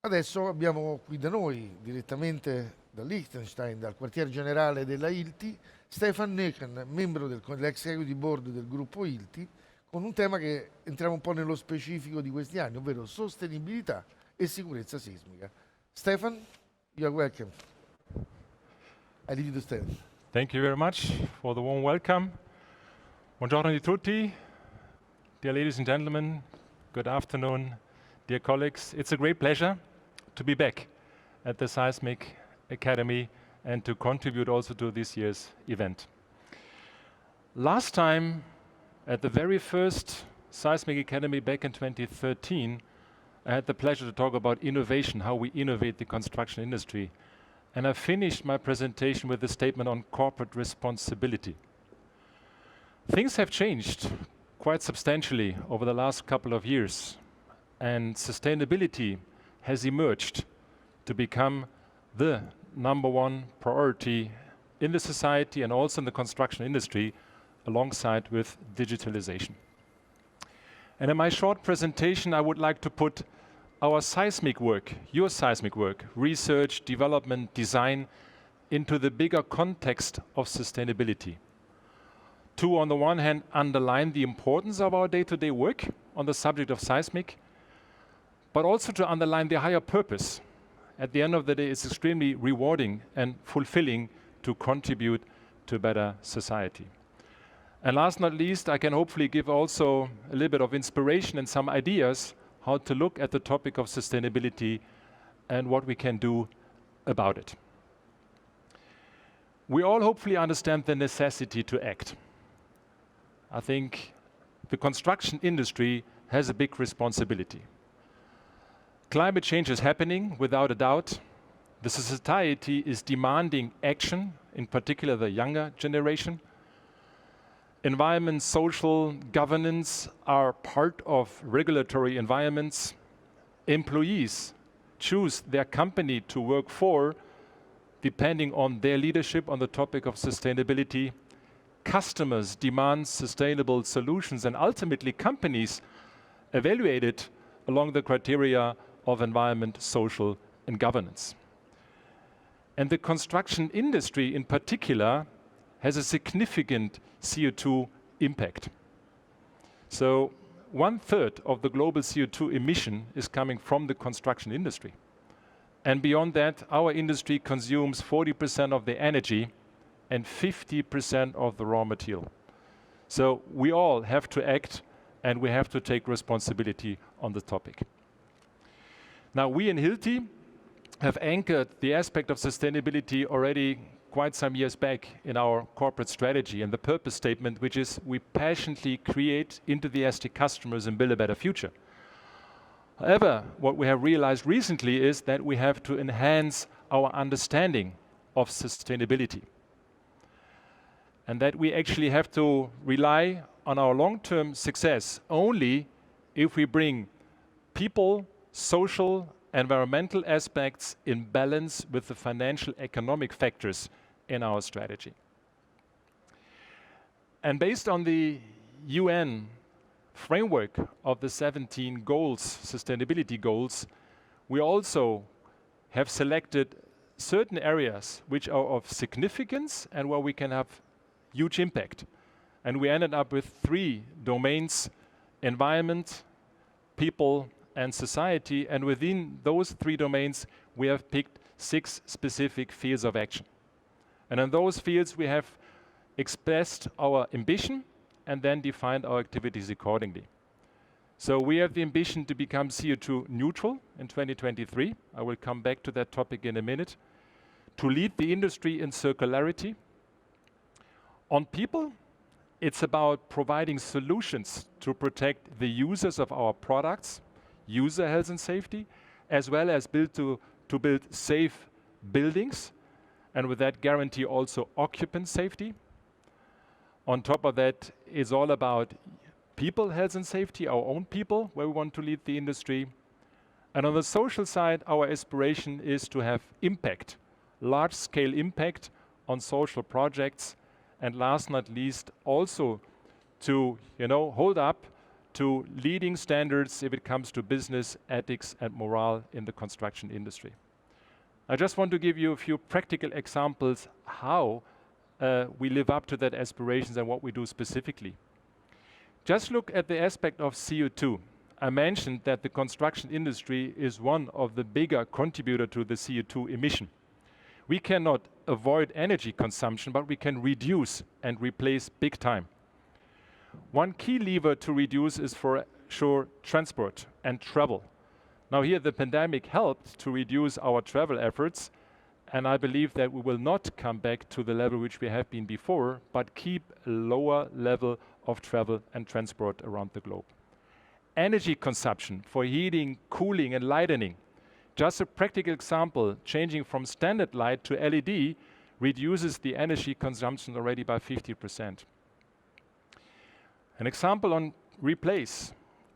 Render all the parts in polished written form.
Adesso abbiamo qui da noi, direttamente da Liechtenstein, dal quartier generale della Hilti, Stefan Noeken, membro dell'Executive Board del gruppo Hilti, con un tema che entriamo un po' nello specifico di questi anni, ovvero sostenibilità e sicurezza sismica. Stefan, you are welcome. I leave you to stand. Thank you very much for the warm welcome. Buongiorno a tutti, dear ladies and gentlemen, good afternoon, dear colleagues. It's a great pleasure to be back at the Seismic Academy and to contribute also to this year's event. Last time, at the very first Seismic Academy back in 2013, I had the pleasure to talk about innovation, how we innovate the construction industry. And I finished my presentation with a statement on corporate responsibility. Things have changed quite substantially over the last couple of years, and sustainability has emerged to become the number one priority in the society and also in the construction industry, alongside with digitalization. And in my short presentation, I would like to put our seismic work, your seismic work, research, development, design, into the bigger context of sustainability. To, on the one hand, underline the importance of our day-to-day work on the subject of seismic, but also to underline the higher purpose. At the end of the day, it's extremely rewarding and fulfilling to contribute to a better society. And last but not least, I can hopefully give also a little bit of inspiration and some ideas how to look at the topic of sustainability and what we can do about it. We all hopefully understand the necessity to act. I think the construction industry has a big responsibility. Climate change is happening without a doubt. The society is demanding action, in particular the younger generation. Environment, social governance are part of regulatory environments. Employees choose their company to work for depending on their leadership on the topic of sustainability. Customers demand sustainable solutions, and ultimately companies evaluate it along the criteria of environment, social, and governance. And the construction industry in particular has a significant CO2 impact. So 1/3 of the global CO2 emission is coming from the construction industry. And beyond that, our industry consumes 40% of the energy and 50% of the raw material. So we all have to act, and we have to take responsibility on the topic. Now, we in Hilti have anchored the aspect of sustainability already quite some years back in our corporate strategy and the purpose statement, which is we passionately create enthusiastic customers and build a better future. However, what we have realized recently is that we have to enhance our understanding of sustainability, and that we actually have to rely on our long-term success only if we bring people, social, environmental aspects in balance with the financial economic factors in our strategy. And based on the UN framework of the 17 goals, sustainability goals, we also have selected certain areas which are of significance and where we can have huge impact. And we ended up with 3 domains: environment, people, and society. And within those 3 domains, we have picked 6 specific fields of action. And in those fields, we have expressed our ambition and then defined our activities accordingly. So we have the ambition to become CO2 neutral in 2023. I will come back to that topic in a minute. To lead the industry in circularity. On people, it's about providing solutions to protect the users of our products, user health and safety, as well as to build safe buildings, and with that guarantee also occupant safety. On top of that, it's all about people health and safety, our own people, where we want to lead the industry. And on the social side, our aspiration is to have impact, large-scale impact on social projects, and last but not least, also to hold up to leading standards if it comes to business, ethics, and morale in the construction industry. I just want to give you a few practical examples how we live up to that aspirations and what we do specifically. Just look at the aspect of CO2. I mentioned that the construction industry is one of the bigger contributor to the CO2 emission. We cannot avoid energy consumption, but we can reduce and replace big time. One key lever to reduce is for sure transport and travel. Now here the pandemic helped to reduce our travel efforts, and I believe that we will not come back to the level which we have been before, but keep a lower level of travel and transport around the globe. Energy consumption for heating, cooling and lighting. Just a practical example, changing from standard light to LED reduces the energy consumption already by 50%. An example on replace.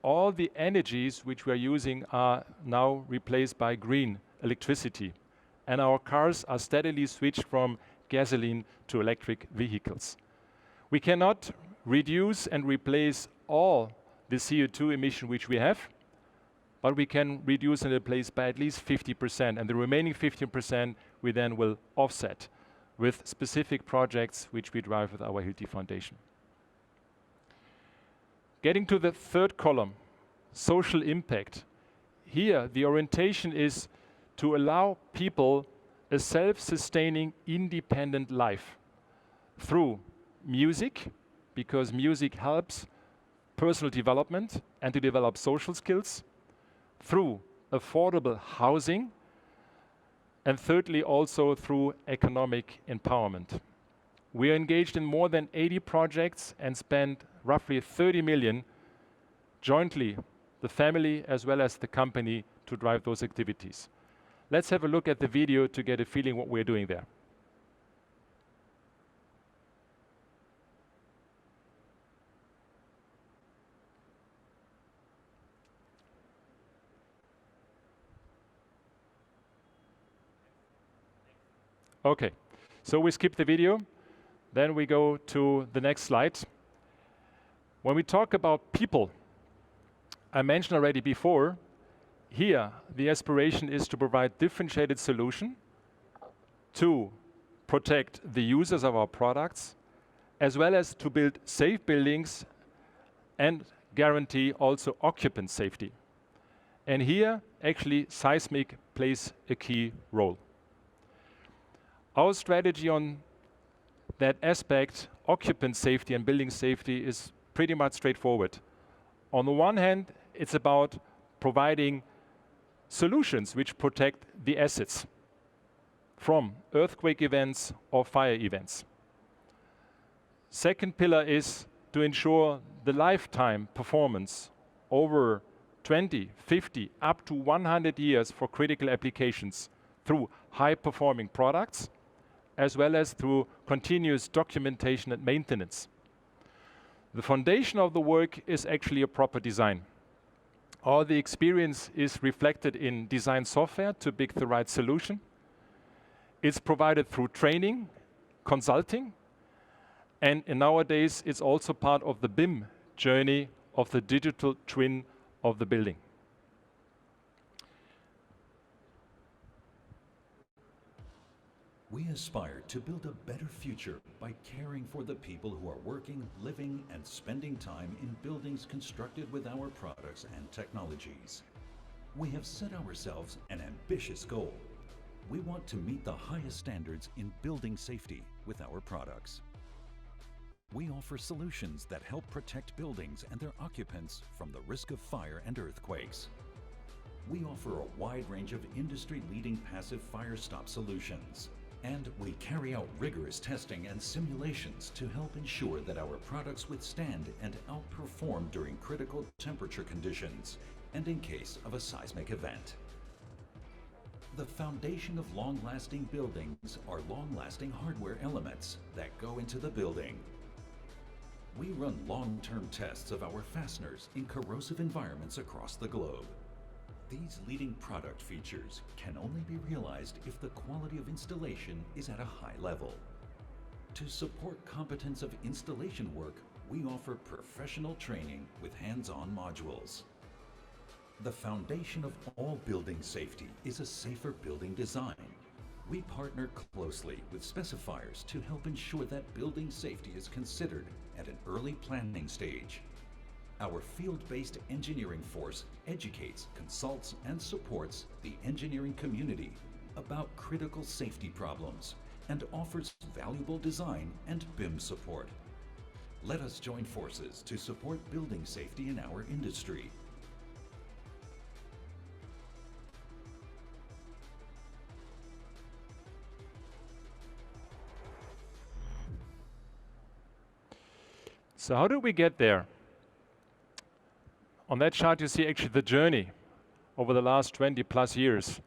All the energies which we are using are now replaced by green electricity, and our cars are steadily switched from gasoline to electric vehicles. We cannot reduce and replace all the CO2 emission which we have, but we can reduce and replace by at least 50%, and the remaining 15% we then will offset with specific projects which we drive with our Hilti Foundation. Getting to the third column, social impact. Here, the orientation is to allow people a self-sustaining, independent life through music, because music helps personal development and to develop social skills, through affordable housing, and thirdly, also through economic empowerment. We are engaged in more than 80 projects and spend roughly 30 million jointly, the family as well as the company, to drive those activities. Let's have a look at the video to get a feeling what we're doing there. Okay, so we skip the video, then we go to the next slide. When we talk about people, I mentioned already before, here the aspiration is to provide differentiated solution to protect the users of our products, as well as to build safe buildings and guarantee also occupant safety. And here, actually, Seismic plays a key role. Our strategy on that aspect, occupant safety and building safety, is pretty much straightforward. On the one hand, it's about providing solutions which protect the assets from earthquake events or fire events. Second pillar is to ensure the lifetime performance over 20, 50, up to 100 years for critical applications through high-performing products, as well as through continuous documentation and maintenance. The foundation of the work is actually a proper design. All the experience is reflected in design software to pick the right solution. It's provided through training, consulting, and nowadays it's also part of the BIM journey of the digital twin of the building. We aspire to build a better future by caring for the people who are working, living, and spending time in buildings constructed with our products and technologies. We have set ourselves an ambitious goal. We want to meet the highest standards in building safety with our products. We offer solutions that help protect buildings and their occupants from the risk of fire and earthquakes. We offer a wide range of industry-leading passive fire stop solutions. And we carry out rigorous testing and simulations to help ensure that our products withstand and outperform during critical temperature conditions and in case of a seismic event. The foundation of long-lasting buildings are long-lasting hardware elements that go into the building. We run long-term tests of our fasteners in corrosive environments across the globe. These leading product features can only be realized if the quality of installation is at a high level. To support competence of installation work, we offer professional training with hands-on modules. The foundation of all building safety is a safer building design. We partner closely with specifiers to help ensure that building safety is considered at an early planning stage. Our field-based engineering force educates, consults, and supports the engineering community about critical safety problems and offers valuable design and BIM support. Let us join forces to support building safety in our industry. So how did we get there? On that chart you see actually the journey over the last 20 plus years,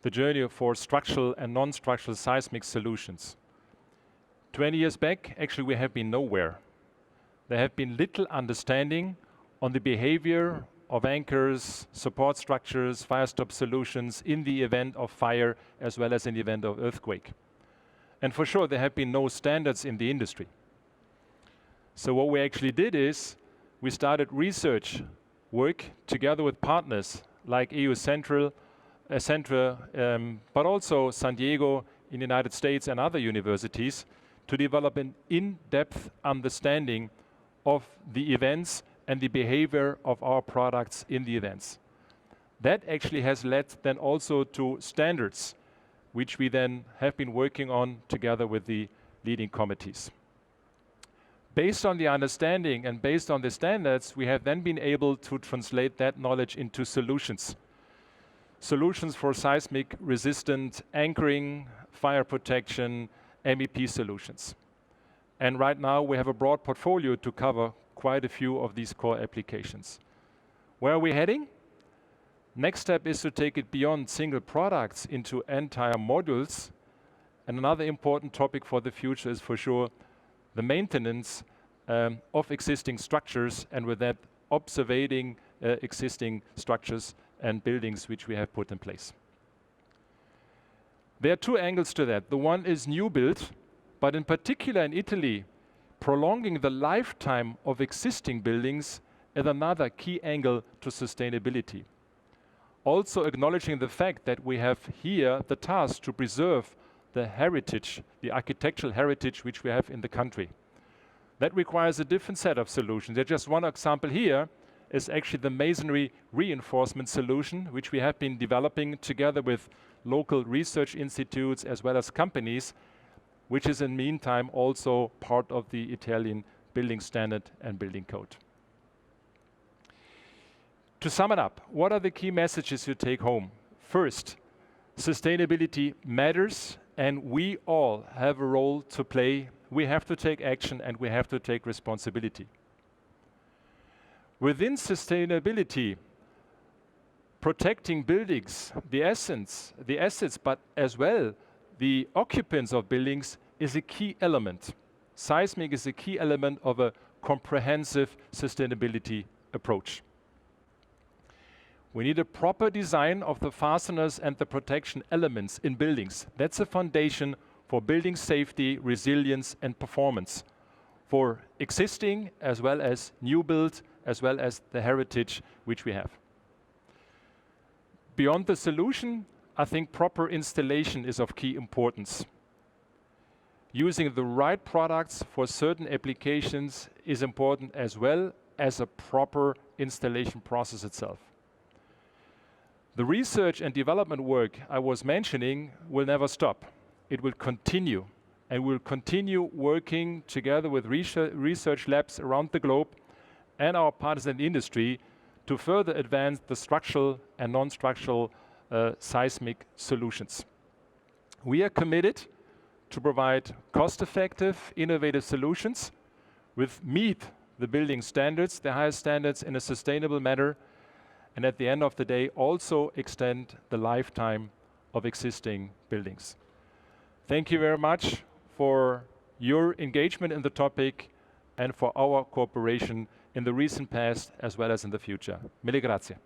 the journey for structural and non-structural seismic solutions. 20 years back, actually we have been nowhere. There have been little understanding on the behavior of anchors, support structures, fire stop solutions in the event of fire as well as in the event of earthquake. And for sure there have been no standards in the industry. So what we actually did is we started research work together with partners like EU Central, but also San Diego in the United States and other universities to develop an in-depth understanding of the events and the behavior of our products in the events. That actually has led then also to standards, which we then have been working on together with the leading committees. Based on the understanding and based on the standards, we have then been able to translate that knowledge into solutions. Solutions for seismic resistant anchoring, fire protection, MEP solutions. And right now we have a broad portfolio to cover quite a few of these core applications. Where are we heading? Next step is to take it beyond single products into entire modules. And another important topic for the future is for sure the maintenance of existing structures, and with that observing existing structures and buildings which we have put in place. There are two angles to that. The one is new build, but in particular in Italy, prolonging the lifetime of existing buildings is another key angle to sustainability. Also acknowledging the fact that we have here the task to preserve the heritage, the architectural heritage which we have in the country. That requires a different set of solutions. There's just one example here is actually the masonry reinforcement solution, which we have been developing together with local research institutes as well as companies, which is in the meantime also part of the Italian building standard and building code. To sum it up, what are the key messages you take home? First, sustainability matters, and we all have a role to play. We have to take action and we have to take responsibility. Within sustainability, protecting buildings, the assets, but as well the occupants of buildings is a key element. Seismic is a key element of a comprehensive sustainability approach. We need a proper design of the fasteners and the protection elements in buildings. That's a foundation for building safety, resilience, and performance for existing as well as new build, as well as the heritage which we have. Beyond the solution, I think proper installation is of key importance. Using the right products for certain applications is important as well as a proper installation process itself. The research and development work I was mentioning will never stop. It will continue, and we'll continue working together with research labs around the globe and our partners in the industry to further advance the structural and non-structural seismic solutions. We are committed to provide cost-effective, innovative solutions which meet the building standards, the highest standards, in a sustainable manner, and at the end of the day also extend the lifetime of existing buildings. Thank you very much for your engagement in the topic and for our cooperation in the recent past as well as in the future. Mille grazie.